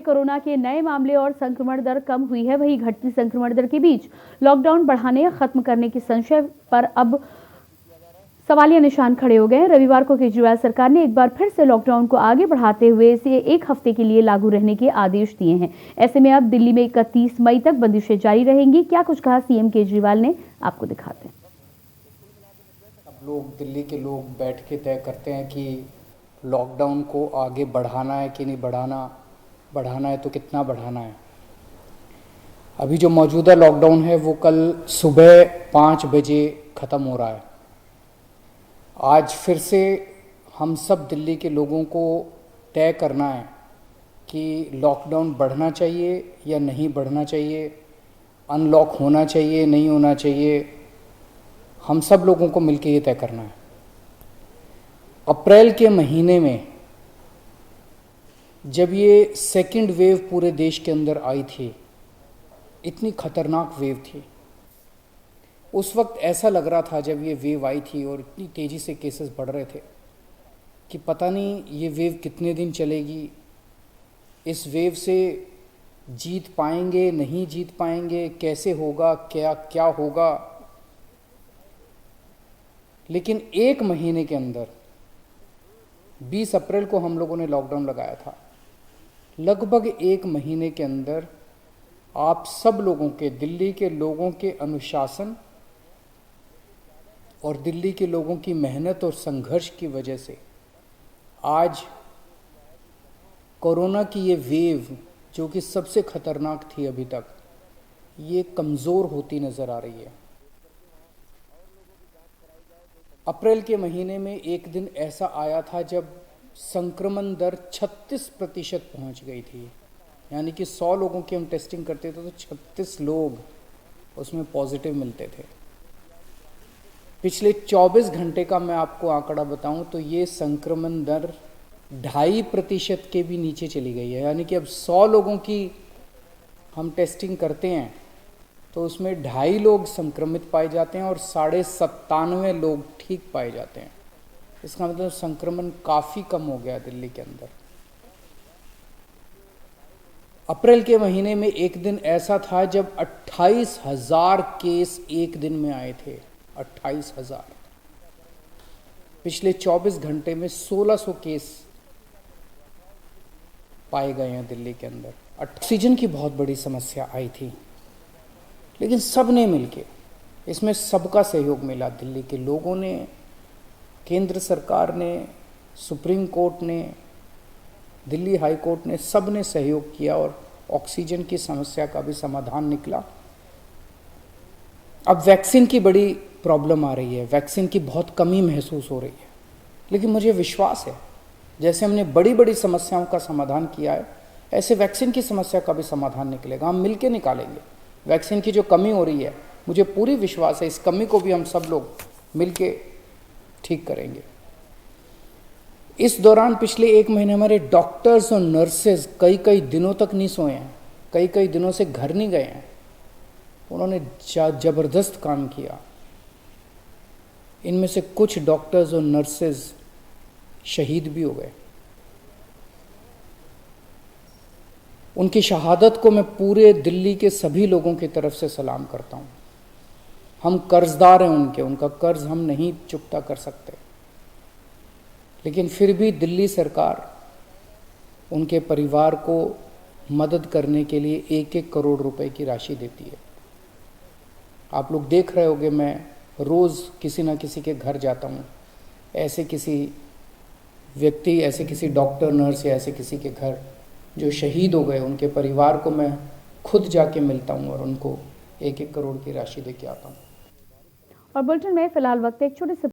Corona के नए मामले और संक्रमण दर कम हुई है, वहीं घटती संक्रमण दर के बीच लॉकडाउन बढ़ाने या खत्म करने के संशय पर अब सवालिया निशान खड़े हो गए हैं। रविवार को केजरीवाल सरकार ने एक बार फिर से लॉकडाउन को आगे बढ़ाते हुए इसे एक हफ्ते के लिए लागू रहने के आदेश दिए हैं। ऐसे में अब दिल्ली में 31 मई तक बंदिशें जारी रहेंगी। क्या कुछ कहा सीएम केजरीवाल ने, आपको दिखाते हैं। अब लोग, दिल्ली के लोग बैठ के तय करते हैं कि लॉकडाउन को आगे बढ़ाना है कि नहीं बढ़ाना है तो कितना बढ़ाना है। अभी जो मौजूदा लॉकडाउन है वो कल सुबह 5 बजे ख़त्म हो रहा है। आज फिर से हम सब दिल्ली के लोगों को तय करना है कि लॉकडाउन बढ़ना चाहिए या नहीं बढ़ना चाहिए, अनलॉक होना चाहिए नहीं होना चाहिए। हम सब लोगों को मिलकर ये तय करना है। अप्रैल के महीने में जब ये सेकंड वेव पूरे देश के अंदर आई थी, इतनी खतरनाक वेव थी, उस वक्त ऐसा लग रहा था जब ये वेव आई थी और इतनी तेज़ी से केसेस बढ़ रहे थे कि पता नहीं ये वेव कितने दिन चलेगी, इस वेव से जीत पाएंगे नहीं जीत पाएंगे, कैसे होगा, क्या क्या होगा। लेकिन एक महीने के अंदर 20 अप्रैल को हम लोगों ने लॉकडाउन लगाया था। लगभग एक महीने के अंदर आप सब लोगों के, दिल्ली के लोगों के अनुशासन और दिल्ली के लोगों की मेहनत और संघर्ष की वजह से आज कोरोना की ये वेव, जो कि सबसे खतरनाक थी अभी तक, ये कमज़ोर होती नज़र आ रही है। अप्रैल के महीने में एक दिन ऐसा आया था जब संक्रमण दर 36% पहुंच गई थी। यानी कि 100 लोगों की हम टेस्टिंग करते थे तो 36 लोग उसमें पॉजिटिव मिलते थे। पिछले 24 घंटे का मैं आपको आंकड़ा बताऊं तो ये संक्रमण दर 2.5% के भी नीचे चली गई है। यानी कि अब 100 लोगों की हम टेस्टिंग करते हैं तो उसमें 2.5 लोग संक्रमित पाए जाते हैं और 97.5 लोग ठीक पाए जाते हैं। इसका मतलब संक्रमण काफ़ी कम हो गया दिल्ली के अंदर। अप्रैल के महीने में एक दिन ऐसा था जब 28,000 केस एक दिन में आए थे। 28,000। पिछले 24 घंटे में 1600 केस पाए गए हैं दिल्ली के अंदर। ऑक्सीजन की बहुत बड़ी समस्या आई थी, लेकिन सब ने मिलके, इसमें सबका सहयोग मिला। दिल्ली के लोगों ने, केंद्र सरकार ने, सुप्रीम कोर्ट ने, दिल्ली हाई कोर्ट ने, सब ने सहयोग किया और ऑक्सीजन की समस्या का भी समाधान निकला। अब वैक्सीन की बड़ी प्रॉब्लम आ रही है, वैक्सीन की बहुत कमी महसूस हो रही है, लेकिन मुझे विश्वास है जैसे हमने बड़ी बड़ी समस्याओं का समाधान किया है, ऐसे वैक्सीन की समस्या का भी समाधान निकलेगा। हम मिलके निकालेंगे। वैक्सीन की जो कमी हो रही है, मुझे पूरी विश्वास है इस कमी को भी हम सब लोग मिलके ठीक करेंगे। इस दौरान पिछले एक महीने हमारे डॉक्टर्स और नर्सेज कई दिनों तक नहीं सोए हैं, कई दिनों से घर नहीं गए हैं। उन्होंने ज़बरदस्त काम किया। इनमें से कुछ डॉक्टर्स और नर्सेज शहीद भी हो गए। उनकी शहादत को मैं पूरे दिल्ली के सभी लोगों की तरफ से सलाम करता हूँ। हम कर्जदार हैं उनका कर्ज हम नहीं चुकता कर सकते, लेकिन फिर भी दिल्ली सरकार उनके परिवार को मदद करने के लिए 1-1 करोड़ रुपए की राशि देती है। आप लोग देख रहे होंगे, मैं रोज़ किसी न किसी के घर जाता हूँ। ऐसे किसी व्यक्ति, ऐसे किसी डॉक्टर, नर्स या ऐसे किसी के घर जो शहीद हो गए, उनके परिवार को मैं खुद जाके मिलता हूँ और उनको 1-1 करोड़ की राशि दे के आता हूँ। और बुलेटिन में फिलहाल वक्त एक छोटे से